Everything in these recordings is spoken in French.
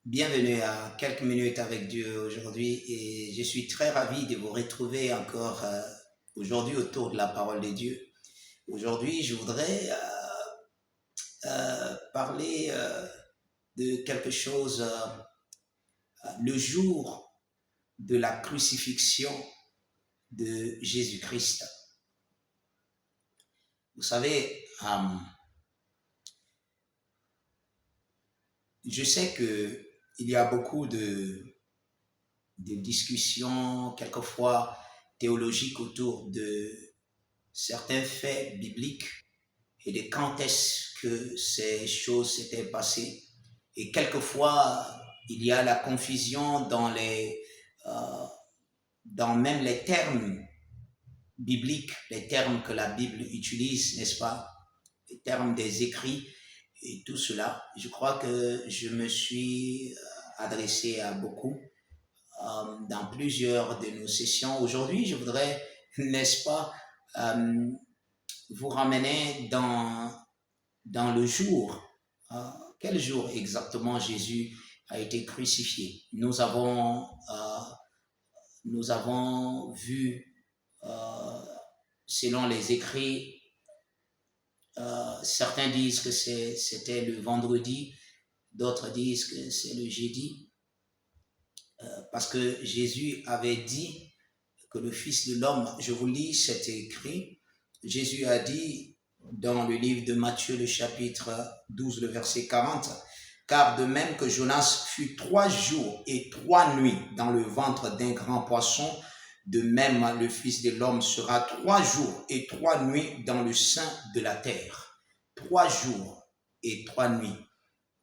Bienvenue à quelques minutes avec Dieu aujourd'hui et je suis très ravi de vous retrouver encore aujourd'hui autour de la parole de Dieu. Aujourd'hui, je voudrais parler de quelque chose, le jour de la crucifixion de Jésus-Christ. Vous savez, je sais que il y a beaucoup de discussions, quelquefois théologiques, autour de certains faits bibliques et de quand est-ce que ces choses s'étaient passées. Et quelquefois, il y a la confusion dans même les termes bibliques, les termes que la Bible utilise, n'est-ce pas? Les termes des écrits et tout cela. Je crois que je me suis adressé à beaucoup dans plusieurs de nos sessions. Aujourd'hui, je voudrais, n'est-ce pas, vous ramener dans le jour. Quel jour exactement Jésus a été crucifié? Nous avons vu, selon les écrits, certains disent que c'était le vendredi, d'autres disent que c'est le jeudi, parce que Jésus avait dit que le Fils de l'homme, je vous lis cet écrit, Jésus a dit dans le livre de Matthieu, le chapitre 12, le verset 40, « Car de même que Jonas fut 3 jours et 3 nuits dans le ventre d'un grand poisson, de même le Fils de l'homme sera 3 jours et 3 nuits dans le sein de la terre. » 3 jours et 3 nuits.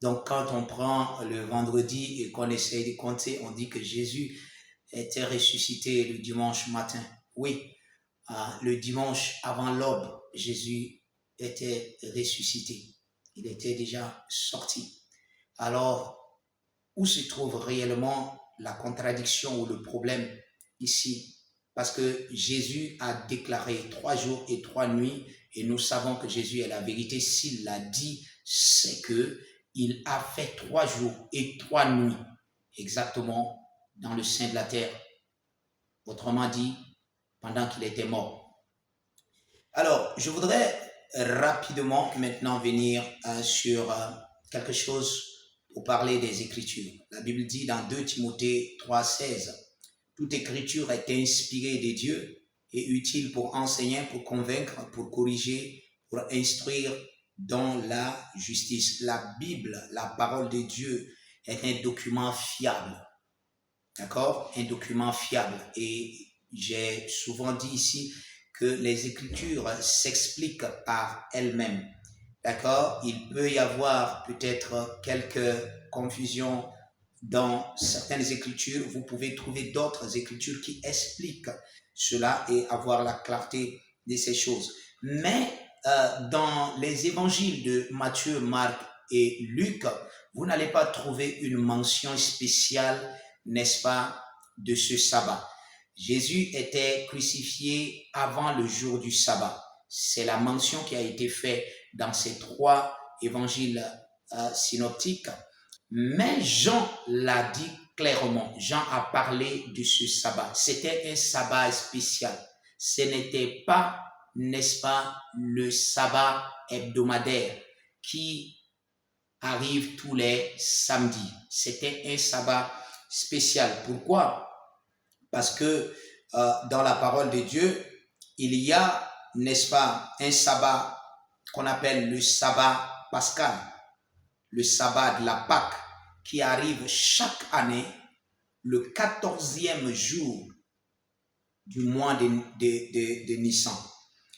Donc quand on prend le vendredi et qu'on essaye de compter, on dit que Jésus était ressuscité le dimanche matin. Oui, le dimanche avant l'aube, Jésus était ressuscité. Il était déjà sorti. Alors, où se trouve réellement la contradiction ou le problème ici? Parce que Jésus a déclaré 3 jours et 3 nuits et nous savons que Jésus est la vérité. S'il l'a dit, c'est que il a fait 3 jours et 3 nuits exactement dans le sein de la terre. Autrement dit, pendant qu'il était mort. Alors, je voudrais rapidement maintenant venir sur quelque chose pour parler des Écritures. La Bible dit dans 2 Timothée 3,16, « Toute écriture est inspirée de Dieu et utile pour enseigner, pour convaincre, pour corriger, pour instruire dans la justice. » La Bible, la parole de Dieu, est un document fiable. D'accord? Un document fiable. Et j'ai souvent dit ici que les Écritures s'expliquent par elles-mêmes. D'accord? Il peut y avoir peut-être quelques confusions dans certaines Écritures. Vous pouvez trouver d'autres Écritures qui expliquent cela et avoir la clarté de ces choses. Mais dans les évangiles de Matthieu, Marc et Luc, vous n'allez pas trouver une mention spéciale, n'est-ce pas, de ce sabbat. Jésus était crucifié avant le jour du sabbat. C'est la mention qui a été faite dans ces 3 évangiles synoptiques. Mais Jean l'a dit clairement. Jean a parlé de ce sabbat. C'était un sabbat spécial. Ce n'était pas, n'est-ce pas, le sabbat hebdomadaire qui arrive tous les samedis. C'était un sabbat spécial. Pourquoi? Parce que dans la parole de Dieu, il y a, n'est-ce pas, un sabbat qu'on appelle le sabbat pascal, le sabbat de la Pâque, qui arrive chaque année le 14e jour du mois de Nissan.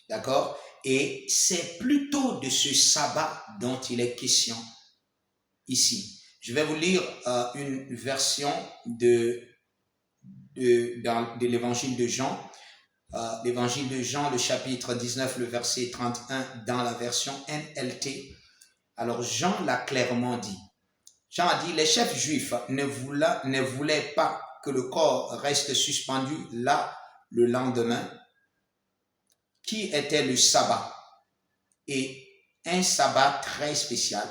D'accord? Et c'est plutôt de ce sabbat dont il est question ici. Je vais vous lire une version de l'évangile de Jean. L'évangile de Jean, le chapitre 19, le verset 31, dans la version NLT. Alors Jean l'a clairement dit. Jean a dit, les chefs juifs ne voulaient pas que le corps reste suspendu là le lendemain, qui était le sabbat. Et un sabbat très spécial,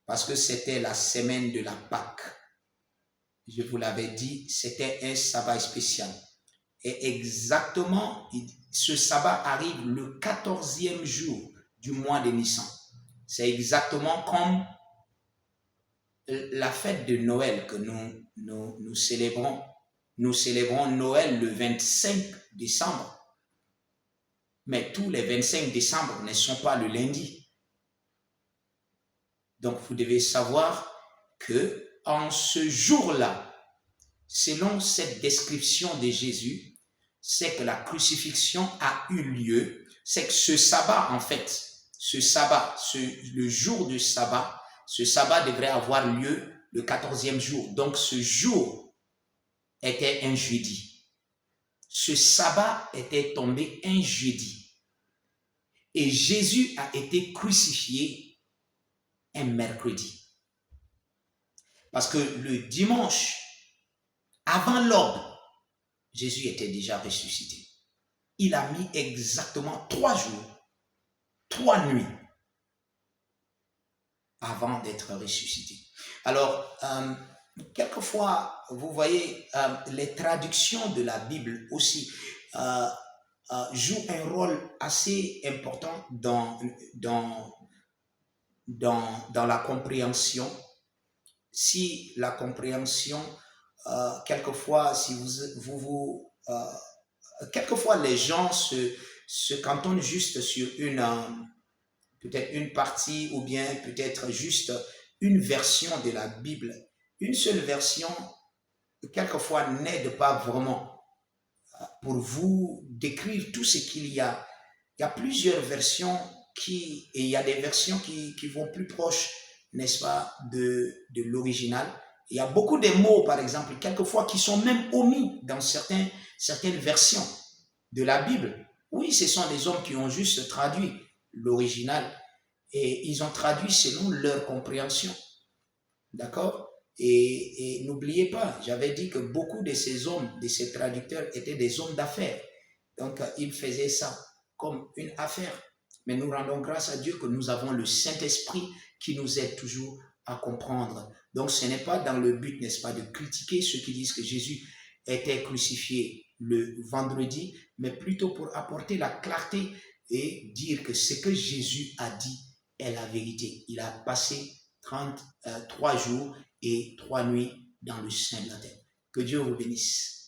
parce que c'était la semaine de la Pâque. je vous l'avais dit, c'était un sabbat spécial. Et exactement, ce sabbat arrive le 14e jour du mois de Nissan. C'est exactement comme la fête de Noël que nous célébrons. Nous célébrons Noël le 25 décembre. Mais tous les 25 décembre ne sont pas le lundi. Donc, vous devez savoir que en ce jour-là, selon cette description de Jésus, c'est que la crucifixion a eu lieu. C'est que ce sabbat, en fait, le jour du sabbat, ce sabbat devrait avoir lieu le 14e jour. Donc, ce jour était un jeudi. Ce sabbat était tombé un jeudi. Et Jésus a été crucifié un mercredi. Parce que le dimanche, avant l'aube, Jésus était déjà ressuscité. Il a mis exactement 3 jours, 3 nuits avant d'être ressuscité. Alors, quelquefois, vous voyez, les traductions de la Bible aussi jouent un rôle assez important dans la compréhension. Si la compréhension, quelquefois, si quelquefois les gens se cantonnent juste sur peut-être une partie ou bien peut-être juste une version de la Bible. Une seule version, quelquefois, n'aide pas vraiment pour vous décrire tout ce qu'il y a. Il y a plusieurs versions et il y a des versions qui vont plus proches, n'est-ce pas, de l'original. Il y a beaucoup de mots, par exemple, quelquefois qui sont même omis dans certaines versions de la Bible. Oui, ce sont des hommes qui ont juste traduit l'original et ils ont traduit selon leur compréhension. D'accord? Et n'oubliez pas, j'avais dit que beaucoup de ces hommes, de ces traducteurs étaient des hommes d'affaires. Donc, ils faisaient ça comme une affaire. Mais nous rendons grâce à Dieu que nous avons le Saint-Esprit qui nous aide toujours à comprendre. Donc, ce n'est pas dans le but, n'est-ce pas, de critiquer ceux qui disent que Jésus était crucifié le vendredi, mais plutôt pour apporter la clarté et dire que ce que Jésus a dit est la vérité. Il a passé 3 jours et 3 nuits dans le sein de la terre. Que Dieu vous bénisse.